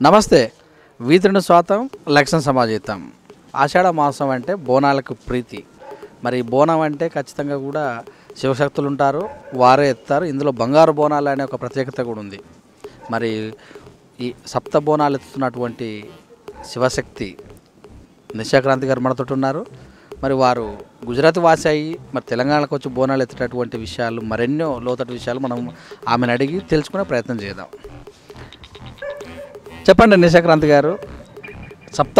నమస్తే. వీతుని స్వాతం లక్ష్యం సమాజితం. ఆషాఢ మాసం అంటే బోనాలకు ప్రీతి. మరి బోనం అంటే ఖచ్చితంగా కూడా శివశక్తులు ఉంటారు, వారే ఎత్తారు. ఇందులో బంగారు బోనాలు అనే ఒక ప్రత్యేకత కూడా ఉంది. మరి ఈ సప్త బోనాలు ఎత్తుతున్నటువంటి శివశక్తి నిశాక్రాంతి గారు మనతో ఉన్నారు. మరి వారు గుజరాత్ వాసి అయ్యి మరి తెలంగాణకు వచ్చి బోనాలు ఎత్తేటటువంటి విషయాలు, మరెన్నో లోతటి విషయాలు మనం ఆమెను అడిగి తెలుసుకునే ప్రయత్నం చేద్దాం. చెప్పండి నిశాక్రాంతి గారు, సప్త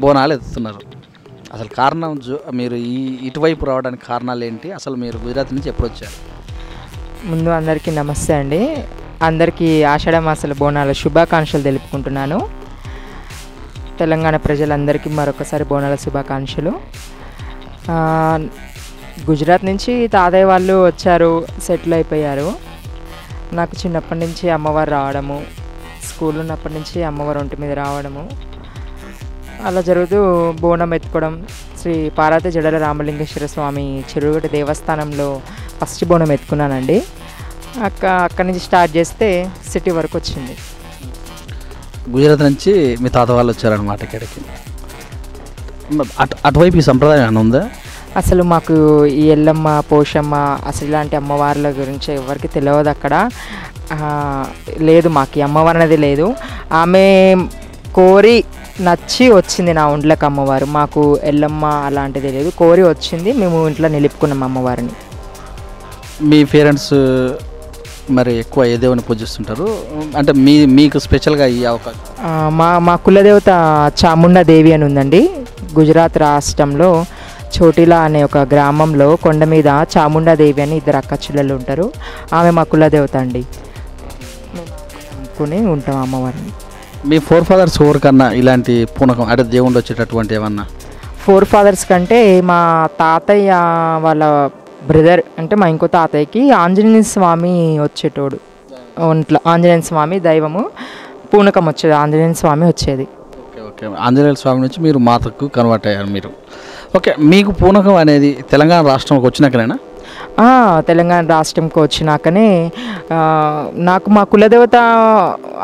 బోనాలు ఎత్తుతున్నారు, అసలు కారణం మీరు ఇటువైపు రావడానికి కారణాలు ఏంటి? అసలు మీరు గుజరాత్ నుంచి ఎప్పుడు వచ్చారు? ముందు అందరికీ నమస్తే అండి. అందరికీ ఆషాఢ మాసాల బోనాల శుభాకాంక్షలు తెలుపుకుంటున్నాను. తెలంగాణ ప్రజలందరికీ మరొకసారి బోనాల శుభాకాంక్షలు. గుజరాత్ నుంచి తాతయ్య వాళ్ళు వచ్చారు, సెటిల్ అయిపోయారు. నాకు చిన్నప్పటి నుంచి అమ్మవారు రావడము, స్కూల్ ఉన్నప్పటి నుంచి అమ్మవారు ఒంటి మీద రావడము అలా జరుగుతూ బోనం ఎత్తుకోవడం. శ్రీ పార్వతీ జడల రామలింగేశ్వర స్వామి చెరువుగట్ట దేవస్థానంలో ఫస్ట్ బోనం ఎత్తుకున్నానండి. అక్కడి నుంచి స్టార్ట్ చేస్తే సిటీ వరకు వచ్చింది. గుజరాత్ నుంచి మీ తాత వాళ్ళు వచ్చారనమాట ఇక్కడికి. అటువైపు ఈ సంప్రదాయం ఏమైనా ఉందా? అసలు మాకు ఈ ఎల్లమ్మ, పోషమ్మ అసలు ఇలాంటి అమ్మవార్ల గురించి ఎవరికి తెలియదు అక్కడ. లేదు, మాకు ఈ అమ్మవారు అనేది లేదు. ఆమె కోరి నచ్చి వచ్చింది నా ఒంట్లోకి అమ్మవారు. మాకు ఎల్లమ్మ అలాంటిది లేదు, కోరి వచ్చింది, మేము ఇంట్లో నిలుపుకున్నాం అమ్మవారిని. మీ పేరెంట్స్ మరి ఎక్కువ ఏ దేవుని పూజిస్తుంటారు? అంటే మీకు స్పెషల్గా ఈ అవకాశం? మా కులదేవత చాముండా దేవి అని ఉందండి. గుజరాత్ రాష్ట్రంలో చోటిలా అనే ఒక గ్రామంలో కొండ మీద చాముండా దేవి అని ఇద్దరు అక్క చెల్లెలు ఉంటారు. ఆమె మా కులదేవత అండి. నమ్ముకుని ఉంటాం అమ్మవారిని. మీ ఫోర్ ఫాదర్స్ ఎవరికన్నా ఇలాంటి పూనకం అంటే దేవుళ్ళు వచ్చేటటువంటి ఏమన్నా? ఫోర్ ఫాదర్స్ కంటే మా తాతయ్య వాళ్ళ బ్రదర్ అంటే మా ఇంకో తాతయ్యకి ఆంజనేయ స్వామి వచ్చేటోడు. ఒంట్లో ఆంజనేయ స్వామి దైవము, పూనకం వచ్చేది, ఆంజనేయ స్వామి వచ్చేది. ఓకే ఓకే, ఆంజనేయ స్వామి నుంచి మీరు మాతకు కన్వర్ట్ అయ్యారు మీరు. ఓకే, మీకు పూనకం అనేది తెలంగాణ రాష్ట్రంకి వచ్చినాకనేనా? తెలంగాణ రాష్ట్రంకి వచ్చినాకనే. నాకు మా కులదేవత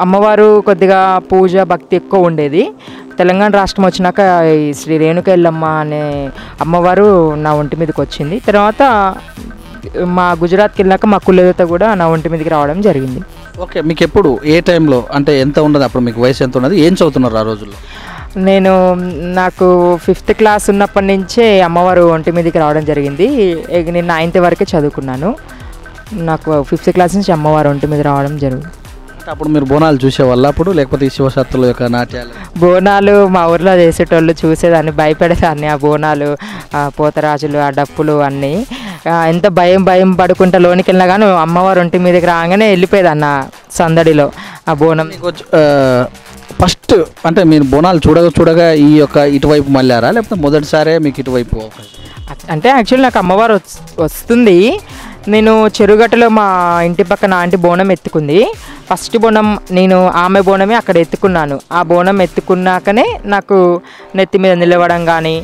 అమ్మవారు కొద్దిగా పూజ భక్తి ఎక్కువ ఉండేది. తెలంగాణ రాష్ట్రం వచ్చినాక ఈ శ్రీ రేణుక ఎల్లమ్మ అనే అమ్మవారు నా ఒంటి మీదకి వచ్చింది. తర్వాత మా గుజరాత్కి వెళ్ళాక మా కులదేవత కూడా నా ఒంటి మీదకి రావడం జరిగింది. ఓకే, మీకు ఎప్పుడు ఏ టైంలో అంటే ఎంత ఉండదు, అప్పుడు మీకు వయసు ఎంత ఉన్నది, ఏం చదువుతున్నారు ఆ రోజుల్లో? నాకు 5th క్లాస్ ఉన్నప్పటి నుంచే అమ్మవారు ఒంటి మీదకి రావడం జరిగింది. నేను 9th వరకే చదువుకున్నాను. నాకు 5th క్లాస్ నుంచి అమ్మవారు ఒంటి మీద రావడం జరిగింది. అప్పుడు మీరు బోనాలు చూసేవాళ్ళ అప్పుడు, లేకపోతే ఈ శివశక్తుల యొక్క నాట్యాలు? బోనాలు మా ఊర్లో చేసేటోళ్ళు చూసేదాన్ని, భయపడేదాన్ని. ఆ బోనాలు, పోతరాజులు, ఆ డప్పులు అన్నీ ఎంత భయం పడుకుంటా లోనికి వెళ్ళినా కానీ అమ్మవారు ఒంటి మీదకి రాగానే వెళ్ళిపోయేదన్న సందడిలో ఆ బోనం. ఫస్ట్ అంటే మీరు బోనాలు చూడగా ఈ యొక్క ఇటువైపు మళ్ళారా, లేకపోతే మొదటిసారే మీకు ఇటువైపు? అంటే యాక్చువల్లీ నాకు అమ్మవారు వస్తుంది. నేను చెరుగట్టలో మా ఇంటి పక్కన ఆంటీ బోనం ఎత్తుకుంది. ఫస్ట్ బోనం నేను ఆమె బోనమే అక్కడ ఎత్తుకున్నాను. ఆ బోనం ఎత్తుకున్నాకనే నాకు నెత్తి మీద నిలవడం కానీ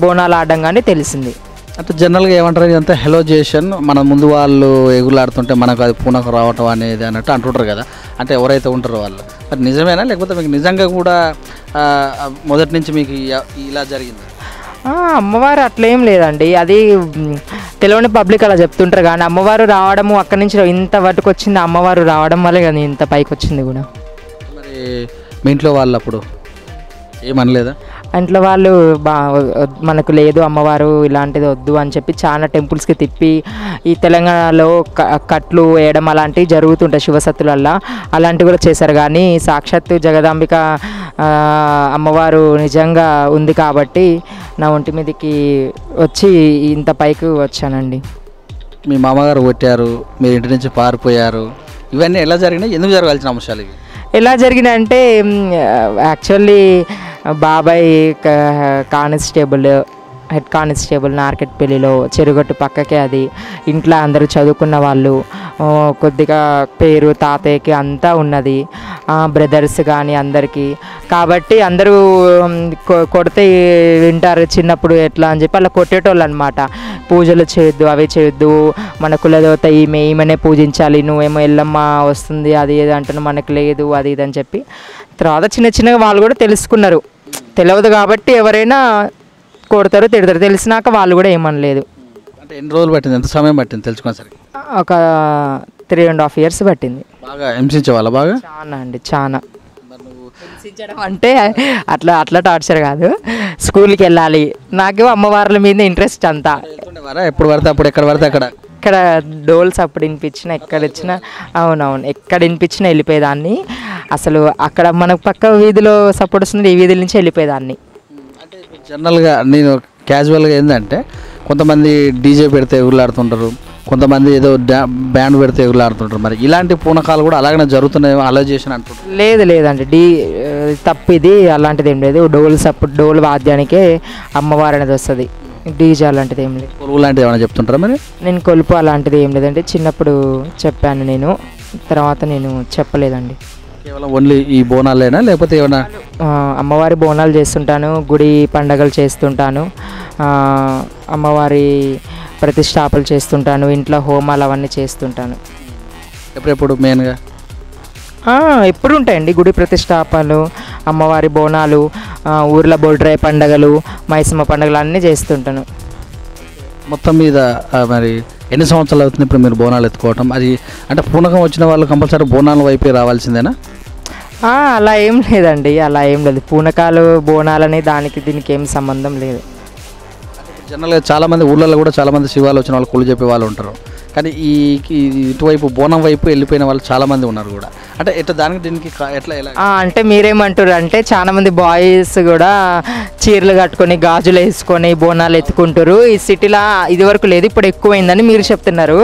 బోనాలు ఆడడం కానీ తెలిసింది. అంటే జనరల్గా ఏమంటారు, ఇదంతా హెలోజేషన్, మన ముందు వాళ్ళు ఎగులాడుతుంటే మనకు అది పూనకం రావటం అనేది అన్నట్టు అంటుంటారు కదా. అంటే ఎవరైతే ఉంటారో వాళ్ళు, అది నిజమేనా, లేకపోతే మీకు నిజంగా కూడా మొదటి నుంచి మీకు ఇలా జరిగింది? అమ్మవారు అట్లేం లేదండి, అది తెలియని పబ్లిక్ అలా చెప్తుంటారు. కానీ అమ్మవారు రావడము అక్కడి నుంచి ఇంత వరకు వచ్చింది, అమ్మవారు రావడం వల్లే కానీ ఇంత పైకి వచ్చింది కూడా. మరి మీ ఇంట్లో వాళ్ళు అప్పుడు ఏమనలేదా? ఇంట్లో వాళ్ళు మనకు లేదు అమ్మవారు ఇలాంటిది వద్దు అని చెప్పి చాలా టెంపుల్స్కి తిప్పి, ఈ తెలంగాణలో కట్లు వేయడం అలాంటివి జరుగుతుంటాయి శివసత్తులల్లా, అలాంటివి కూడా చేశారు. కానీ సాక్షాత్తు జగదాంబిక అమ్మవారు నిజంగా ఉంది కాబట్టి నా ఒంటి మీదకి వచ్చి ఇంత పైకి వచ్చానండి. మీ మామగారు కొట్టారు, మీరు ఇంటి నుంచి పారిపోయారు, ఇవన్నీ ఎలా జరిగినాయి, ఎందుకు జరగాల్సిన అంశాలు ఇవి? ఎలా జరిగినాయంటే యాక్చువల్లీ బాబాయ్ హెడ్ కానిస్టేబుల్ నార్కెట్పల్లిలో చెరుగట్టు పక్కకే అది. ఇంట్లో అందరూ చదువుకున్న వాళ్ళు, కొద్దిగా పేరు తాతయ్యకి అంతా ఉన్నది. బ్రదర్స్ కానీ అందరికీ. కాబట్టి అందరూ కొడితే వింటారు చిన్నప్పుడు ఎట్లా అని చెప్పి అలా కొట్టేటోళ్ళు అనమాట. పూజలు చేయొద్దు, అవి చేయొద్దు, మన కులదేవత ఈమెనే పూజించాలి, నువ్వేమో ఎల్లమ్మ వస్తుంది అది ఏది అంటున్నావు, మనకు లేదు అది ఇది అని చెప్పి. తర్వాత చిన్నగా వాళ్ళు కూడా తెలుసుకున్నారు. తెలియదు కాబట్టి ఎవరైనా కొడతారు, తిడతారు. తెలిసినాక వాళ్ళు కూడా ఏమనలేదు. అంటే ఎన్ని రోజులు పట్టింది, ఎంత సమయం పట్టింది తెలుసుకునేసరికి? ఒక 3.5 years పట్టింది. బాగా హింసించే వాళ్ళ బాగా? చాలా అండి, చాలా. హింసించడం అంటే అట్లా టార్చర్ కాదు. స్కూల్కి వెళ్ళాలి, నాకు అమ్మవార్ల మీద ఇంట్రెస్ట్ అంతా. ఎప్పుడు పడితే అప్పుడు, ఎక్కడ పడితే అక్కడ. ఇక్కడ డోల్స్ అప్పుడు వినిపించినా, ఎక్కడ ఇచ్చినా, అవునవును, ఎక్కడ వినిపించినా వెళ్ళిపోయేదాన్ని. అసలు అక్కడ మనకు పక్క వీధిలో సపోర్ట్ వస్తుంది, ఈ వీధుల నుంచి వెళ్ళిపోయేదాన్ని. అంటే జనరల్గా నేను క్యాజువల్గా ఏంటంటే కొంతమంది డీజే పెడితే ఎగురులాడుతుంటారు, కొంతమంది ఏదో బ్యాండ్ పెడితే ఎగురులాడుతుంటారు. మరి ఇలాంటి పూనకాలు కూడా అలాగనే జరుగుతున్నాయి, అలా చేసిన అంటుంటారు. లేదండి, తప్పు ఇది, అలాంటిది ఏం లేదు. డోల్ వాద్యానికే అమ్మవారు అనేది వస్తుంది, డీజే అలాంటిది ఏం లేదు. కొలువు లాంటిది ఏమైనా చెప్తుంటారా మరి? నేను కొలుపు అలాంటిది ఏం లేదండి. చిన్నప్పుడు చెప్పాను నేను, తర్వాత నేను చెప్పలేదండి. కేవలం ఓన్లీ ఈ బోనాలేనా లేకపోతే ఏమైనా? అమ్మవారి బోనాలు చేస్తుంటాను, గుడి పండగలు చేస్తుంటాను, అమ్మవారి ప్రతిష్టాపనలు చేస్తుంటాను, ఇంట్లో హోమాలు అవన్నీ చేస్తుంటాను. ఎప్పుడెప్పుడు మెయిన్గా? ఎప్పుడు ఉంటాయండి గుడి ప్రతిష్టాపనలు, అమ్మవారి బోనాలు, ఊర్లో బొడ్రాయి పండగలు, మైసమ్మ పండుగలు అన్నీ చేస్తుంటాను. మొత్తం మీద మరి ఎన్ని సంవత్సరాలు అవుతుంది ఇప్పుడు మీరు బోనాలు ఎత్తుకోవటం? అది అంటే పూనకం వచ్చిన వాళ్ళు కంపల్సరీ బోనాల వైపే రావాల్సిందేనా? అలా ఏం లేదండి, అలా ఏం లేదు. పూనకాలు బోనాలని దానికి దీనికి ఏం సంబంధం లేదు. జనరల్గా చాలామంది ఊళ్ళల్లో కూడా చాలామంది శివాలు వచ్చిన వాళ్ళు కుళ్ళు చెప్పే వాళ్ళు ఉంటారు, కానీ ఇటువైపు బోనం వైపు వెళ్ళిపోయిన వాళ్ళు చాలామంది ఉన్నారు కూడా. అంటే ఎట్లా దానికి దీనికి ఎట్లా ఎలా? అంటే మీరేమంటారు అంటే చాలా మంది బాయ్స్ కూడా చీరలు కట్టుకొని గాజులు వేసుకొని బోనాలు ఎత్తుకుంటారు. ఈ సిటీలో ఇది వరకు లేదు, ఇప్పుడు ఎక్కువైందని మీరు చెప్తున్నారు.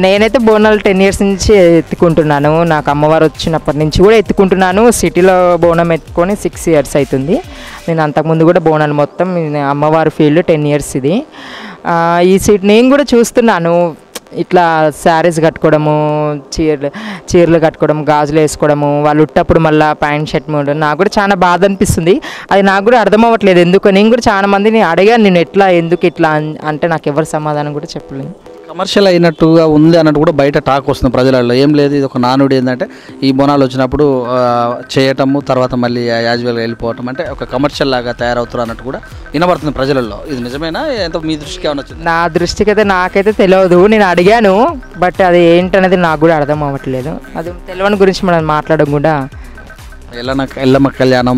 నేనైతే బోనాలు 10 years నుంచి ఎత్తుకుంటున్నాను. నాకు అమ్మవారు వచ్చినప్పటి నుంచి కూడా ఎత్తుకుంటున్నాను. సిటీలో బోనం ఎత్తుకొని 6 years అవుతుంది. నేను అంతకుముందు కూడా బోనాలు మొత్తం అమ్మవారి ఫీల్డ్ 10 years ఇది. ఈ నేను కూడా చూస్తున్నాను, ఇట్లా శారీస్ కట్టుకోవడము, చీరలు కట్టుకోవడం, గాజులు వేసుకోవడము, వాళ్ళు ఉట్టప్పుడు మళ్ళీ ప్యాంట్ షర్ట్ మూడు. నాకు కూడా చాలా బాధ అనిపిస్తుంది. అది నాకు కూడా అర్థం అవ్వట్లేదు ఎందుకు. నేను కూడా చాలా మందిని అడిగాను, నేను ఎట్లా ఎందుకు ఇట్లా అంటే నాకు ఎవరు సమాధానం కూడా చెప్పలేదు. కమర్షియల్ అయినట్టుగా ఉంది అన్నట్టు కూడా బయట టాక్ వస్తుంది ప్రజలలో. ఏం లేదు, ఇది ఒక నానుడి ఏంటంటే ఈ బోనాలు వచ్చినప్పుడు చేయటము, తర్వాత మళ్ళీ యాజువల్గా వెళ్ళిపోవటం, అంటే ఒక కమర్షియల్ లాగా తయారవుతారు అన్నట్టు కూడా వినబడుతుంది ప్రజలలో. ఇది నిజమేనా? ఎంత మీ దృష్టికి ఏమైనా వచ్చింది? నా దృష్టికి అయితే నాకైతే తెలియదు, నేను అడిగాను, బట్ అది ఏంటనేది నాకు కూడా అర్థం అవ్వట్లేదు. అది తెలియని గురించి మనం మాట్లాడడం కూడా. ఎల్లమ్మ కళ్యాణం,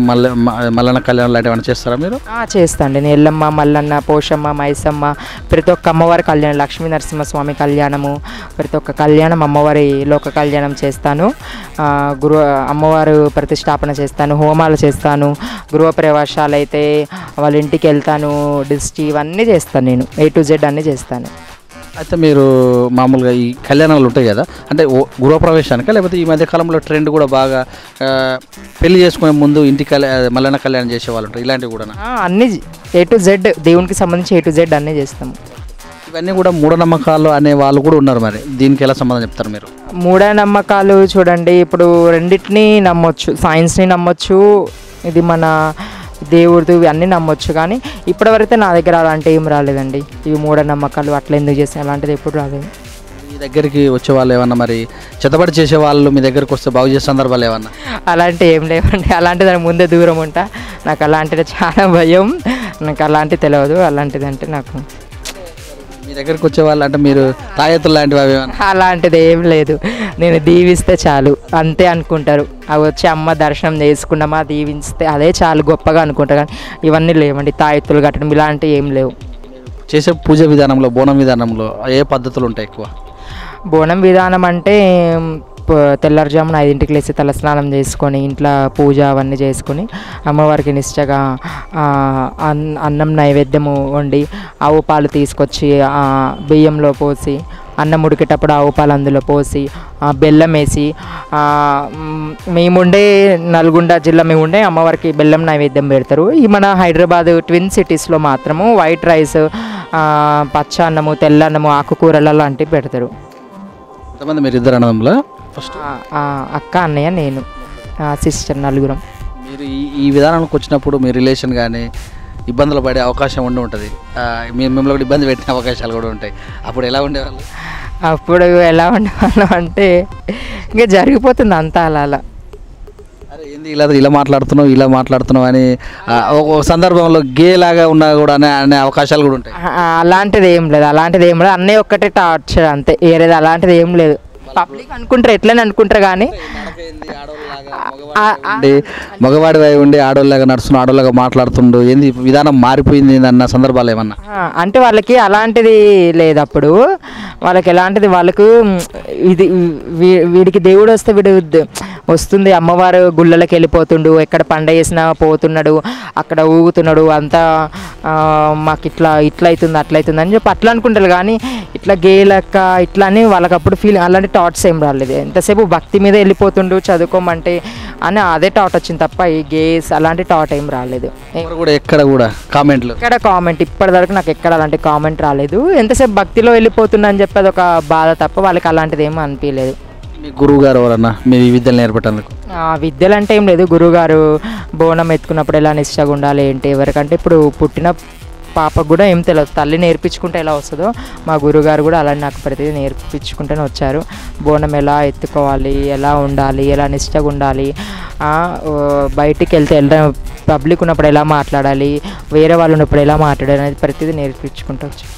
మల్లన్న కళ్యాణం లాంటివి ఏమైనా చేస్తారా మీరు? చేస్తాండి. నేను ఎల్లమ్మ, మల్లన్న, పోషమ్మ, మైసమ్మ, ప్రతి ఒక్క అమ్మవారి కళ్యాణం, లక్ష్మీ నరసింహస్వామి కళ్యాణము, ప్రతి ఒక్క కళ్యాణం, అమ్మవారి లోక కళ్యాణం చేస్తాను. అమ్మవారు ప్రతిష్టాపన చేస్తాను, హోమాలు చేస్తాను, గృహప్రవేశాలు అయితే వాళ్ళ ఇంటికి వెళ్తాను, దిష్టి ఇవన్నీ చేస్తాను. నేను A to Z అన్నీ చేస్తాను. అయితే మీరు మామూలుగా ఈ కళ్యాణాలు ఉంటాయి కదా, అంటే గృహప్రవేశానికా లేకపోతే ఈ మధ్య కాలంలో ట్రెండ్ కూడా బాగా పెళ్లి చేసుకునే ముందు ఇంటికి మల్లన్న కళ్యాణం చేసే వాళ్ళు ఉంటారు, ఇలాంటివి కూడా? అన్నీ A to Z, దేవునికి సంబంధించి A to Z అన్నీ చేస్తాము. ఇవన్నీ కూడా మూఢనమ్మకాలు అనే వాళ్ళు కూడా ఉన్నారు, మరి దీనికి ఎలా సంబంధం చెప్తారు మీరు? మూఢనమ్మకాలు చూడండి, ఇప్పుడు రెండింటినీ నమ్మొచ్చు, సైన్స్ని నమ్మొచ్చు, ఇది మన దేవుడిది అన్నీ నమ్మొచ్చు. కానీ ఇప్పటివరకు నా దగ్గర అలాంటి ఏం రాలేదండి. ఇవి మూఢనమ్మకాలు అట్లా ఎందుకు చేస్తాను, అలాంటిది ఎప్పుడు రాలేదు. మీ దగ్గరికి వచ్చే వాళ్ళు ఏమన్నా మరి చెత్తబడి చేసే వాళ్ళు మీ దగ్గరికి వస్తే బాగు చేసే సందర్భాలు ఏమన్నా? అలాంటివి ఏం లేవండి. అలాంటి దాని ముందే దూరం ఉంటా. నాకు అలాంటిది చాలా భయం, నాకు అలాంటివి తెలియదు. అలాంటిది అంటే నాకు మీ దగ్గరికి వచ్చే వాళ్ళు అంటే మీరు తాయెత్తులు లాంటివి అవి? అలాంటిది ఏం లేదు, నేను దీవిస్తే చాలు అంతే అనుకుంటారు. అవి వచ్చి అమ్మ దర్శనం చేసుకున్నామా, దీవిస్తే అదే చాలు గొప్పగా అనుకుంటారు. కానీ ఇవన్నీ లేవండి, తాయెత్తులు కట్టడం ఇలాంటివి ఏం లేవు. చేసే పూజ విధానంలో, బోనం విధానంలో ఏ పద్ధతులు ఉంటాయి ఎక్కువ? బోనం విధానం అంటే తెల్లారుజామున 5 లేచి తలస్నానం చేసుకొని ఇంట్లో పూజ అవన్నీ చేసుకొని అమ్మవారికి నిష్టగా అన్నం నైవేద్యము వండి ఆవు పాలు తీసుకొచ్చి బియ్యంలో పోసి, అన్నం ఉడికేటప్పుడు ఆవు పాలు అందులో పోసి బెల్లం వేసి, మేముండే నల్గొండ జిల్లా మేముండే అమ్మవారికి బెల్లం నైవేద్యం పెడతారు. ఈ మన హైదరాబాద్ ట్విన్ సిటీస్లో మాత్రము వైట్ రైస్, పచ్చ అన్నము, తెల్ల అన్నము, ఆకుకూరలు అలాంటివి పెడతారు. ఎంతమంది మీరు? ఇద్దరు అన్నదమ్ములా? ఫస్ట్ అక్క, అన్నయ్య, నేను. సిస్టర్ నలుగురం. మీరు ఈ విధానానికి వచ్చినప్పుడు మీ రిలేషన్ కానీ ఇబ్బందులు పడే అవకాశం ఉంటుంది. మిమ్మల్ని కూడా ఇబ్బంది పెట్టిన అవకాశాలు కూడా ఉంటాయి. అప్పుడు ఎలా ఉండేవాళ్ళు? అప్పుడు ఎలా ఉండేవాళ్ళం అంటే ఇంకా జరిగిపోతుంది అంతా అలా అలా. అరే ఏంది ఇలా మాట్లాడుతున్నావు అని ఒక సందర్భంలో గే లాగా ఉన్నా కూడా అనే అవకాశాలు కూడా ఉంటాయి. అలాంటిది ఏం లేదు అన్నయ్య ఒక్కటే టార్చర్ అంతే, ఏరేది అలాంటిది ఏం లేదు. పబ్లిక్ అనుకుంటారు ఎట్లని అనుకుంటారు కానీ మగవాడి వై ఉండి ఆడోళ్ళగా నడుస్తున్నా ఆడోళ్ళగా మాట్లాడుతుండు ఏంది విధానం మారిపోయింది అన్న సందర్భాలు ఏమన్నా? అంటే వాళ్ళకి అలాంటిది లేదు. అప్పుడు వాళ్ళకి ఎలాంటిది వాళ్ళకు ఇది వీడికి దేవుడు వస్తే వీడు వస్తుంది, అమ్మవారు గుళ్ళకి వెళ్ళిపోతుండు, ఎక్కడ పండగ చేసినా పోతున్నాడు, అక్కడ ఊగుతున్నాడు, అంతా మాకు ఇట్లా అవుతుంది అట్లా అవుతుంది అని చెప్పి అట్లా అనుకుంటారు. కానీ ఇట్లా గే లెక్క ఇట్లా అని వాళ్ళకి అప్పుడు ఫీల్ అలాంటి థాట్స్ ఏం రాలేదు. ఎంతసేపు భక్తి మీద వెళ్ళిపోతుండు చదువుకోమంటే అని అదే థాట్ వచ్చింది తప్ప ఈ గేస్ అలాంటి థాట్ ఏం రాలేదు. ఎక్కడ కామెంట్ ఇప్పటివరకు నాకు ఎక్కడ అలాంటి కామెంట్ రాలేదు. ఎంతసేపు భక్తిలో వెళ్ళిపోతున్నా అని చెప్పి అదొక బాధ తప్ప వాళ్ళకి అలాంటిది ఏమీ అనిపించలేదు. మీ గురువు గారు ఎవరన్నా మీ విద్యలు నేర్పేటందుకు? విద్యలు అంటే ఏం లేదు, గురువుగారు బోనం ఎత్తుకున్నప్పుడు ఎలా నిష్టగా ఉండాలి ఏంటి, ఎవరికంటే ఇప్పుడు పుట్టిన పాపకు కూడా ఏం తెలియదు, తల్లి నేర్పించుకుంటే ఎలా వస్తుందో మా గురువుగారు కూడా అలాంటి నాకు ప్రతిదీ నేర్పించుకుంటూనే వచ్చారు. బోనం ఎలా ఎత్తుకోవాలి, ఎలా ఉండాలి, ఎలా నిష్టగా ఉండాలి, బయటికి వెళ్తే పబ్లిక్ ఉన్నప్పుడు ఎలా మాట్లాడాలి, వేరే వాళ్ళు ఉన్నప్పుడు ఎలా మాట్లాడాలి అనేది ప్రతిదీ నేర్పించుకుంటూ వచ్చారు.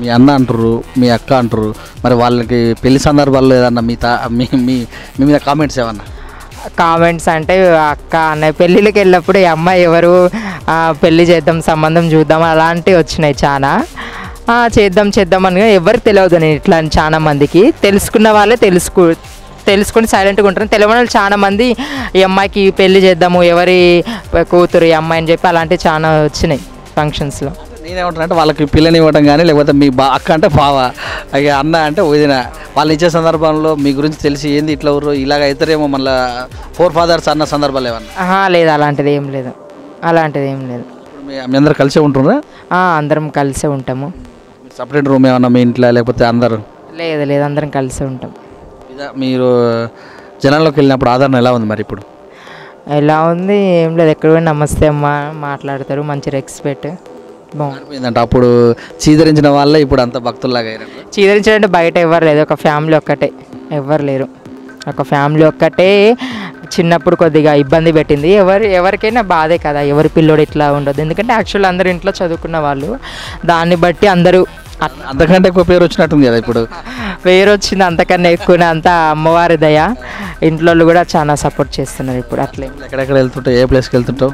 మీ అన్న అంటారు, మీ అక్క అంటారు, మరి వాళ్ళకి పెళ్లి సందర్భాల్లో ఏదన్నా మీ మీద కామెంట్స్ ఏమన్నా? కామెంట్స్ అంటే అక్క అన్నయ్య పెళ్ళిళ్ళకి వెళ్ళినప్పుడు ఈ అమ్మాయి ఎవరు, పెళ్ళి చేద్దాం సంబంధం చూద్దాం అలాంటివి వచ్చినాయి చాలా. చేద్దాం అని ఎవరికి తెలియదు. నేను ఇట్లా చాలా మందికి తెలుసుకున్న వాళ్ళే తెలుసుకొని సైలెంట్గా ఉంటారు. తెలియని వాళ్ళు చాలా మంది ఈ అమ్మాయికి పెళ్ళి చేద్దాము, ఎవరి కూతురు ఈ అమ్మాయి అని చెప్పి అలాంటివి చాలా వచ్చినాయి ఫంక్షన్స్లో. నేనేమంటానంటే వాళ్ళకి పిల్లని ఇవ్వడం కానీ లేకపోతే మీ అక్క అంటే బావ, అన్న అంటే వదిన, వాళ్ళు ఇచ్చే సందర్భంలో మీ గురించి తెలిసి ఏంది ఇట్లా ఊరు ఇలాగ అవుతారేమో మళ్ళీ ఫోర్ ఫాదర్స్ అన్న సందర్భాలు ఏమన్నా? లేదు అలాంటిది ఏం లేదు. మీ అందరు కలిసే ఉంటున్నారా? అందరం కలిసే ఉంటాము. సపరేట్ రూమ్ ఏమన్నా మీ ఇంట్లో లేకపోతే అందరు? లేదు అందరం కలిసే ఉంటాం. మీరు జనాల్లోకి వెళ్ళినప్పుడు ఆదరణ ఎలా ఉంది మరి ఇప్పుడు? ఎలా ఉంది ఏం లేదు, ఎక్కడ పోయి నమస్తే అమ్మ మాట్లాడతారు, మంచి రెస్పెక్ట్ బాగుంది. అప్పుడు చీదరించిన వాళ్ళే ఇప్పుడు అంత భక్తుల్లాగా చీదరించాలంటే బయట ఎవరు లేదు, ఒక ఫ్యామిలీ ఒక్కటే, ఎవరు లేరు. ఒక ఫ్యామిలీ ఒక్కటే చిన్నప్పుడు కొద్దిగా ఇబ్బంది పెట్టింది. ఎవరికైనా బాధే కదా, ఎవరి పిల్లోడు ఇట్లా ఉండదు. ఎందుకంటే యాక్చువల్ అందరు ఇంట్లో చదువుకున్న వాళ్ళు, దాన్ని బట్టి అందరూ అంతకంటే ఎక్కువ పేరు వచ్చినట్టుంది కదా ఇప్పుడు. పేరు వచ్చింది అంతకన్నా ఎక్కువ, అంతా అమ్మవారి దయ. ఇంట్లో కూడా చాలా సపోర్ట్ చేస్తున్నారు ఇప్పుడు. అట్లే ఎక్కడెక్కడ వెళ్తుంటావు, ఏ ప్లేస్కి వెళ్తుంటావు?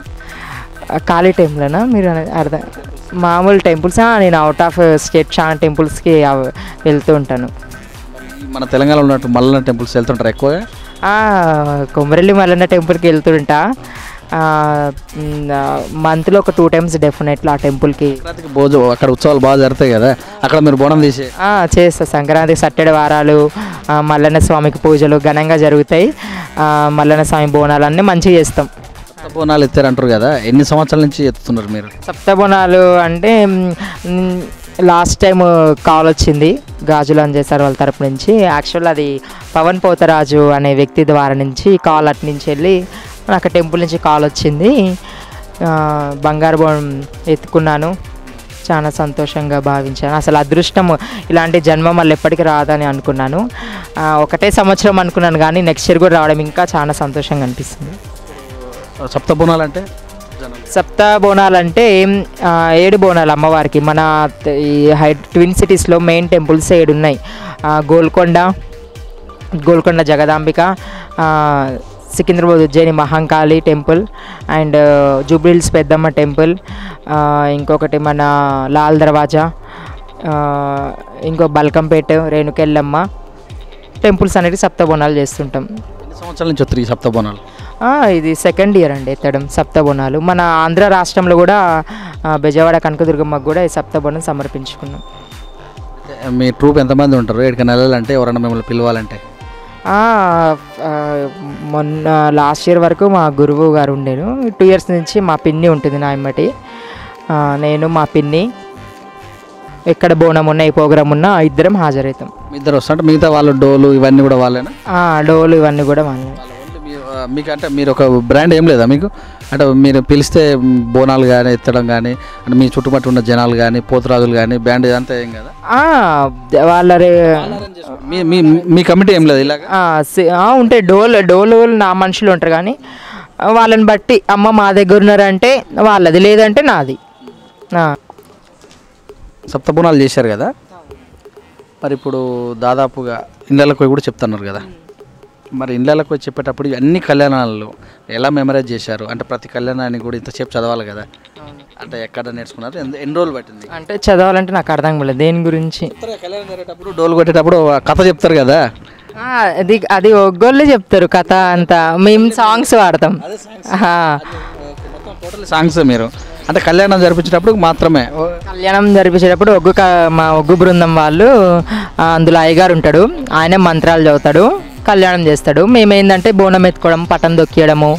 ఖాళీ టైంలోనా మీరు అర్థం మామూలు టెంపుల్స్? నేను అవుట్ ఆఫ్ స్టేట్ చాలా టెంపుల్స్కి వెళ్తూ ఉంటాను. మన తెలంగాణలో ఉన్నట్టు మల్లన్న టెంపుల్స్ వెళ్తుంటారు ఎక్కువగా? కొమరెల్లి మల్లన్న టెంపుల్కి వెళ్తుంటా. మంత్లో ఒక 2 times డెఫినెట్లీ ఆ టెంపుల్కి. అక్కడ ఉత్సవాలు బాగా జరుగుతాయి కదా, అక్కడ మీరు బోనం చేస్తా. సంక్రాంతికి సట్టెడ వారాలు, మల్లన్న స్వామికి పూజలు ఘనంగా జరుగుతాయి. మల్లన్న స్వామి బోనాలు అన్నీ మంచిగా చేస్తాం. సప్తబోనాలు ఎత్తారంటారు కదా, ఎన్ని సంవత్సరాల నుంచి ఎత్తుతున్నారు మీరు? సప్తబోనాలు అంటే లాస్ట్ టైం కాల్ వచ్చింది, గాజులు అని చేశారు వాళ్ళ తరపు నుంచి. యాక్చువల్ అది పవన్ పోతరాజు అనే వ్యక్తి ద్వారా నుంచి కాల్ అటు నుంచి వెళ్ళి నాకు టెంపుల్ నుంచి కాల్ వచ్చింది. బంగారు బోనం ఎత్తుకున్నాను, చాలా సంతోషంగా భావించాను. అసలు అదృష్టం ఇలాంటి జన్మ మళ్ళీ ఎప్పటికీ రాదని అనుకున్నాను. ఒకటే సంవత్సరం అనుకున్నాను కానీ నెక్స్ట్ ఇయర్ కూడా రావడం ఇంకా చాలా సంతోషంగా అనిపిస్తుంది. సప్త బోనాలు అంటే 7 బోనాలు అమ్మవారికి. మన ఈ ట్విన్ సిటీస్లో మెయిన్ టెంపుల్స్ 7 ఉన్నాయి. గోల్కొండ జగదాంబిక, సికింద్రాబాద్ ఉజ్జయిని మహంకాళి టెంపుల్, అండ్ జూబ్లీహిల్స్ పెద్దమ్మ టెంపుల్, ఇంకొకటి మన లాల్ దర్వాజా, ఇంకో బల్కంపేట రేణుకెళ్ళమ్మ టెంపుల్స్ అనేది సప్తబోనాలు చేస్తుంటాం. ఎన్ని సంవత్సరాల నుంచి వస్తారు ఈ సప్తబోనాలు? ఇది 2nd year అండి ఎత్తడం సప్తబోనాలు. మన ఆంధ్ర రాష్ట్రంలో కూడా బెజవాడ కనకదుర్గమ్మకు కూడా ఈ సప్తబోనం సమర్పించుకున్నాం. మీ ట్రూప్ ఎంతమంది ఉంటారు? ఎక్కడికైనా వెళ్ళాలంటే ఎవరైనా మిమ్మల్ని పిలవాలంటే? మొన్న లాస్ట్ ఇయర్ వరకు మా గురువు గారు ఉండేను. 2 years నుంచి మా పిన్ని ఉంటుంది నా ఇమ్మటి. నేను మా పిన్ని ఎక్కడ బోనం ఉన్నా, ఈ ప్రోగ్రామ్ ఉన్నా ఇద్దరం హాజరవుతాం. ఇద్దరు వస్తుంటే మిగతా వాళ్ళు డోలు ఇవన్నీ కూడా వాళ్ళేనా? డోలు ఇవన్నీ కూడా వాళ్ళే. మీకు అంటే మీరు ఒక బ్రాండ్ ఏం లేదా మీకు అంటే మీరు పిలిస్తే బోనాలు కానీ ఎత్తడం కానీ అంటే మీ చుట్టుపక్కల ఉన్న జనాలు కానీ పోతురాజులు కానీ బ్యాండ్ అంతా ఏం కదా వాళ్ళ మీ మీ మీ కమిటీ ఏం లేదు ఇలాగ ఉంటాయి డోలు నా మనుషులు ఉంటారు కానీ వాళ్ళని బట్టి అమ్మ మా దగ్గర ఉన్నారంటే వాళ్ళది లేదంటే నాది. సప్తబోనాలు చేశారు కదా మరి ఇప్పుడు దాదాపుగా ఇళ్ళకు కూడా చెప్తున్నారు కదా మరి ఇళ్ళకు చెప్పేటప్పుడు అన్ని కళ్యాణాలలో ఎలా మెమరైజ్ చేశారు అంటే ప్రతి కళ్యాణాన్ని కూడా ఇంతసేపు చదవాలి కదా అంటే ఎక్కడ నేర్చుకున్నారు ఎన్ని రోజులు పట్టింది అంటే చదవాలంటే నాకు అర్థం కాలేదు దేని గురించి కళ్యాణం జరిగేటప్పుడు డోలు కొట్టేటప్పుడు కథ చెప్తారు కదా అది ఒగ్గోళ్ళే చెప్తారు కథ అంతా మేము సాంగ్స్ వాడతాం టోటల్ సాంగ్స్ మీరు అంటే కళ్యాణం జరిపించేటప్పుడు మాత్రమే కళ్యాణం జరిపించేటప్పుడు మా ఒగ్గు బృందం వాళ్ళు అందులో అయ్యగారు ఉంటాడు ఆయనే మంత్రాలు చదువుతాడు కళ్యాణం చేస్తాడు మేమేందంటే బోనం ఎత్తుకోవడం పటం దొక్కియడము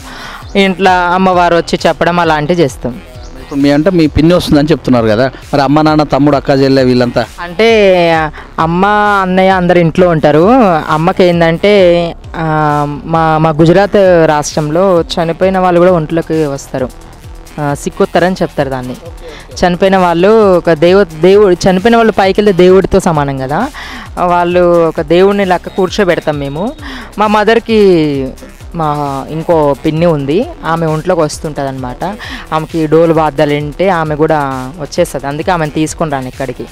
ఇంట్లో అమ్మవారు వచ్చి చెప్పడం అలాంటివి చేస్తాం. ఇప్పుడు మీ అంటే మీ పిన్ని వస్తుందని చెప్తున్నారు కదా మరి అమ్మ నాన్న తమ్ముడు అక్క చెల్లె వీళ్ళంతా అంటే అమ్మ అన్నయ్య అందరు ఇంట్లో ఉంటారు. అమ్మకి ఏంటంటే మా గుజరాత్ రాష్ట్రంలో చనిపోయిన వాళ్ళు కూడా ఒంట్లోకి వస్తారు సిక్కుతారని చెప్తారు దాన్ని. చనిపోయిన వాళ్ళు ఒక దేవుడు చనిపోయిన వాళ్ళు పైకి వెళ్తే దేవుడితో సమానం కదా వాళ్ళు ఒక దేవుడిని లెక్క కూర్చోబెడతాం మేము. మా మదర్కి మా ఇంకో పిన్ని ఉంది ఆమె ఒంట్లోకి వస్తుంటుంది అనమాట. ఆమెకి డోలు వాద్యాలు వింటే ఆమె కూడా వచ్చేస్తుంది అందుకే ఆమెను తీసుకొని రాను ఇక్కడికి.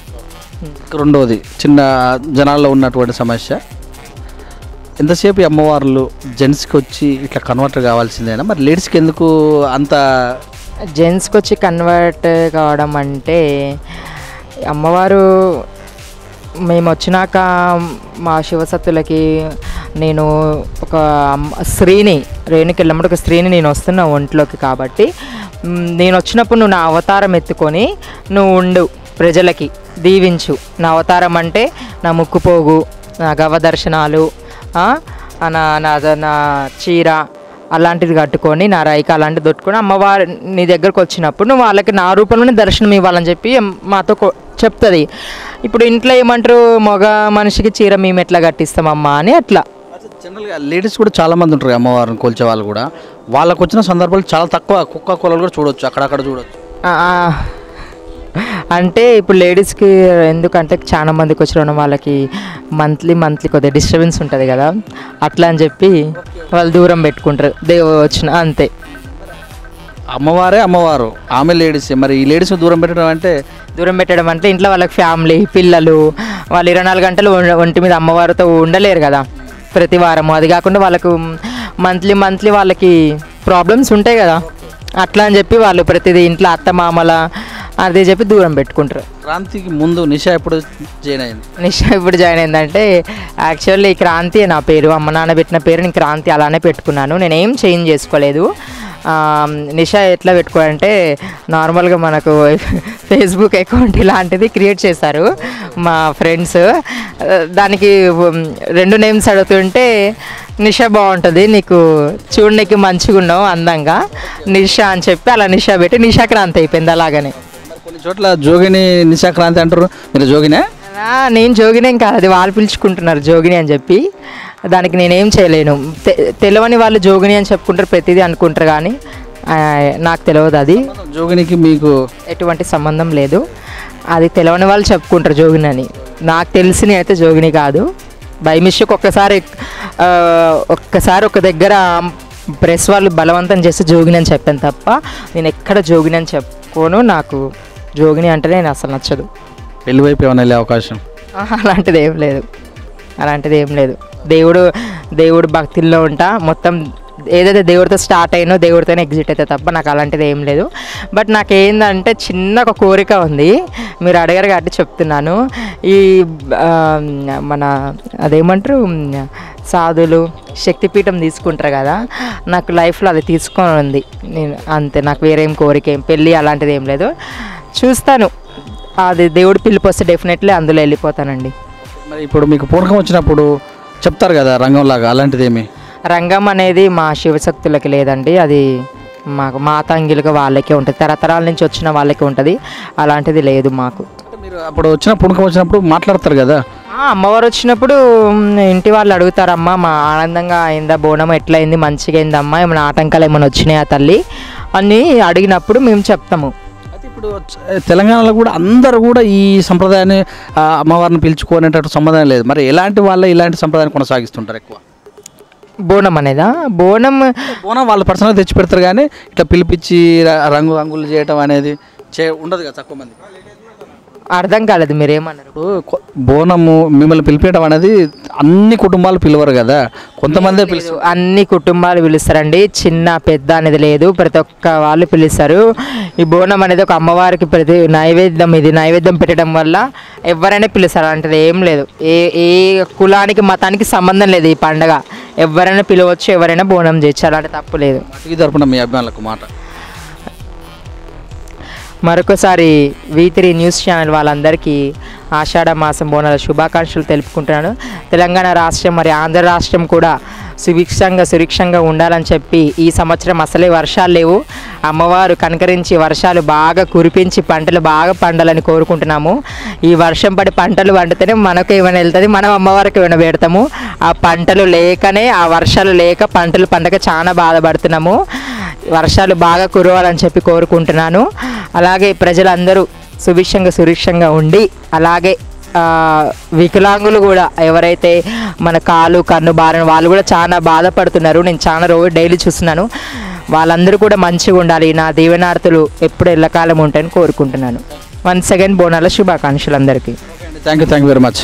రెండవది చిన్న జనాల్లో ఉన్నటువంటి సమస్య ఎంతసేపు అమ్మవార్లు జెంట్స్కి వచ్చి ఇట్లా కన్వర్ట్ కావాల్సిందేనా మరి లేడీస్కి ఎందుకు అంత జెంట్స్కి వచ్చి కన్వర్ట్ కావడం అంటే అమ్మవారు మేము వచ్చినాక మా శివసత్తులకి నేను ఒక స్త్రీని రేణుకెళ్ళమ్మడు ఒక స్త్రీని నేను వస్తున్నా ఒంట్లోకి కాబట్టి నేను వచ్చినప్పుడు నువ్వు నా అవతారం ఎత్తుకొని నువ్వు ఉండు ప్రజలకి దీవించు. నా అవతారం అంటే నా ముక్కుపోగు నా గవ దర్శనాలు నా చీర అలాంటిది కట్టుకొని నా రైక అలాంటిది దొట్టుకొని అమ్మవారి నీ దగ్గరకు వచ్చినప్పుడు నువ్వు వాళ్ళకి నా రూపంలోనే దర్శనం ఇవ్వాలని చెప్పి మాతో చెప్తుంది. ఇప్పుడు ఇంట్లో ఏమంటారు మగ మనిషికి చీర మేము ఎట్లా కట్టిస్తామమ్మా అని అట్లా. జనరల్గా లేడీస్ కూడా చాలామంది ఉంటారు అమ్మవారిని కొలిచే వాళ్ళు కూడా వాళ్ళకు వచ్చిన సందర్భాలు చాలా తక్కువ కుక్క కోలలు కూడా చూడొచ్చు అక్కడక్కడ చూడొచ్చు. అంటే ఇప్పుడు లేడీస్కి ఎందుకంటే చాలా మందికి వచ్చిన వాళ్ళకి మంత్లీ కొద్దిగా డిస్టర్బెన్స్ ఉంటుంది కదా అట్లా అని చెప్పి వాళ్ళు దూరం పెట్టుకుంటారు వచ్చిన అంతే. అమ్మవారే అమ్మవారు ఆమె లేడీస్ మరి ఈ లేడీస్ దూరం పెట్టడం అంటే ఇంట్లో వాళ్ళకి ఫ్యామిలీ పిల్లలు వాళ్ళు 24 గంటలు ఒంటి మీద అమ్మవారితో ఉండలేరు కదా ప్రతి వారము. అది కాకుండా వాళ్ళకు మంత్లీ వాళ్ళకి ప్రాబ్లమ్స్ ఉంటాయి కదా అట్లా అని చెప్పి వాళ్ళు ప్రతిదీ ఇంట్లో అత్త మామల అదే చెప్పి దూరం పెట్టుకుంటారు. క్రాంతికి ముందు నిషా ఎప్పుడు జాయిన్ అయిందంటే యాక్చువల్లీ క్రాంతి నా పేరు అమ్మ నాన్న పెట్టిన పేరు నేను క్రాంతి అలానే పెట్టుకున్నాను. నేనేం చేంజ్ చేసుకోలేదు. నిషా ఎట్లా పెట్టుకోవాలంటే నార్మల్గా మనకు ఫేస్బుక్ అకౌంట్ ఇలాంటిది క్రియేట్ చేశారు మా ఫ్రెండ్స్. దానికి 2 నేమ్స్ అడుగుతుంటే నిషా బాగుంటుంది నీకు చూడడానికి మంచిగా ఉన్నావు అందంగా నిషా అని చెప్పి అలా నిషా పెట్టి నిషా క్రాంతి అయిపోయింది. అలాగనే కొన్ని చోట్ల జోగిని నిషా క్రాంతి అంటారు. మీరు జోగినే? నేను జోగినేం కాదు అది వాళ్ళు పిలుచుకుంటున్నారు జోగిని అని చెప్పి. దానికి నేనేం చేయలేను. తెలియని వాళ్ళు జోగిని అని చెప్పుకుంటారు ప్రతిదీ అనుకుంటారు కానీ నాకు తెలియదు అది జోగినికి మీకు ఎటువంటి సంబంధం లేదు. అది తెలియని వాళ్ళు చెప్పుకుంటారు జోగిని అని. నాకు తెలిసిన అయితే జోగిని కాదు. బై మిస్టేక్ ఒక్కసారి ఒక దగ్గర ప్రెస్ వాళ్ళు బలవంతం చేస్తే జోగిని అని చెప్పాను తప్ప నేను ఎక్కడ జోగిని అని చెప్పుకోను. నాకు జోగిని అంటేనే నేను అసలు నచ్చదు. పెళ్లి వైపు ఏమైనా వెళ్ళే అవకాశం అలాంటిది ఏం లేదు. దేవుడు భక్తుల్లో ఉంటా మొత్తం ఏదైతే దేవుడితో స్టార్ట్ అయినో దేవుడితోనే ఎగ్జిట్ అయితే తప్ప నాకు అలాంటిది ఏం లేదు. బట్ నాకేందంటే చిన్న ఒక కోరిక ఉంది మీరు అడగారు కాబట్టి చెప్తున్నాను. ఈ మన అదేమంటారు సాధులు శక్తిపీఠం తీసుకుంటారు కదా నాకు లైఫ్లో అది తీసుకొని ఉంది. నేను అంతే నాకు వేరేం కోరిక ఏం పెళ్ళి అలాంటిది ఏం లేదు. చూస్తాను అది దేవుడు పిలుపు వస్తే డెఫినెట్లీ అందులో వెళ్ళిపోతానండి. మరి ఇప్పుడు మీకు పూనకం వచ్చినప్పుడు చెప్తారు కదా రంగంలాగా అలాంటిది ఏమి రంగం అనేది మా శివశక్తులకి లేదండి. అది మాకు మాతాంగిలుగా వాళ్ళకే ఉంటుంది తరతరాల నుంచి వచ్చిన వాళ్ళకే ఉంటుంది అలాంటిది లేదు మాకు. మీరు అప్పుడు పూనకం వచ్చినప్పుడు మాట్లాడతారు కదా అమ్మవారు వచ్చినప్పుడు ఇంటి వాళ్ళు అడుగుతారమ్మా మా ఆనందంగా అయిందా బోనం ఎట్లా అయింది మంచిగా అయిందమ్మా ఏమైనా ఆటంకాలు ఏమైనా వచ్చినాయా తల్లి అని అడిగినప్పుడు మేము చెప్తాము. అయితే ఇప్పుడు తెలంగాణలో కూడా అందరూ కూడా ఈ సంప్రదాయాన్ని అమ్మవారిని పిలుచుకునేటట్టు సంబంధం లేదు. మరి ఎలాంటి వాళ్ళు ఇలాంటి సంప్రదాయాన్ని కొనసాగిస్తుంటారు ఎక్కువ? బోనం అనేదా? బోనం వాళ్ళు పర్సనల్గా తెచ్చి పెడతారు కానీ ఇట్లా పిలిపించి రంగులు చేయటం అనేది ఉండదు కదా తక్కువ మంది. అర్థం కాలేదు మీరేమన్నారు. ఇప్పుడు బోనము మిమ్మల్ని పిలిపించడం అనేది అన్ని కుటుంబాలు పిలవరు కదా, కొంతమందే పిలుస్తారు. అన్ని కుటుంబాలు పిలుస్తారండి, చిన్న పెద్ద అనేది లేదు, ప్రతి ఒక్క వాళ్ళు పిలుస్తారు. ఈ బోనం అనేది ఒక అమ్మవారికి ప్రతి నైవేద్యం, ఇది నైవేద్యం పెట్టడం వల్ల ఎవరైనా పిలుస్తారు అంటే ఏం లేదు. ఏ కులానికి మతానికి సంబంధం లేదు. ఈ పండగ ఎవరైనా పిలవచ్చు, ఎవరైనా బోనం చేయొచ్చు, అలాంటి తప్పు లేదు. ఈ తరపున మీ అభిమానులకు మాట. మరొకసారి V3 న్యూస్ ఛానల్ వాళ్ళందరికీ ఆషాఢ మాసం బోనాల శుభాకాంక్షలు తెలుపుకుంటున్నాను. తెలంగాణ రాష్ట్రం మరి ఆంధ్ర రాష్ట్రం కూడా సుభిక్షంగా ఉండాలని చెప్పి ఈ సంవత్సరం అసలే వర్షాలు లేవు, అమ్మవారు కనకరించి వర్షాలు బాగా కురిపించి పంటలు బాగా పండాలని కోరుకుంటున్నాము. ఈ వర్షం పడి పంటలు పండితేనే మనకు ఏమైనా వెళ్తుంది, మనం అమ్మవారికి ఏమైనా పెడతాము. ఆ పంటలు లేకనే, ఆ వర్షాలు లేక పంటలు పండగ చాలా బాధపడుతున్నాము. వర్షాలు బాగా కురవాలని చెప్పి కోరుకుంటున్నాను. అలాగే ప్రజలందరూ సుభిక్షంగా ఉండి, అలాగే వికలాంగులు కూడా ఎవరైతే మన కాలు కన్ను బారిన వాళ్ళు కూడా చాలా బాధపడుతున్నారు. నేను చాలా డైలీ చూస్తున్నాను. వాళ్ళందరూ కూడా మంచిగా ఉండాలి. నా దీవెనార్థులు ఎప్పుడు ఎల్లకాలం ఉంటాయని కోరుకుంటున్నాను. వన్స్ అగైన్ బోనాల శుభాకాంక్షలు అందరికీ. Thank you very much.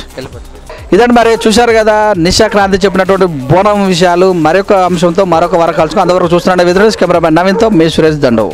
ఇదండి, మరి చూశారు కదా నిషా క్రాంతి చెప్పినటువంటి బోనం విషయాలు. మరొక అంశంతో మరొక వారం కలుసుకుని అంతవరకు చూస్తున్నాడు కెమెరామెన్ నవీన్తో మీ సురేష్ దండవ్.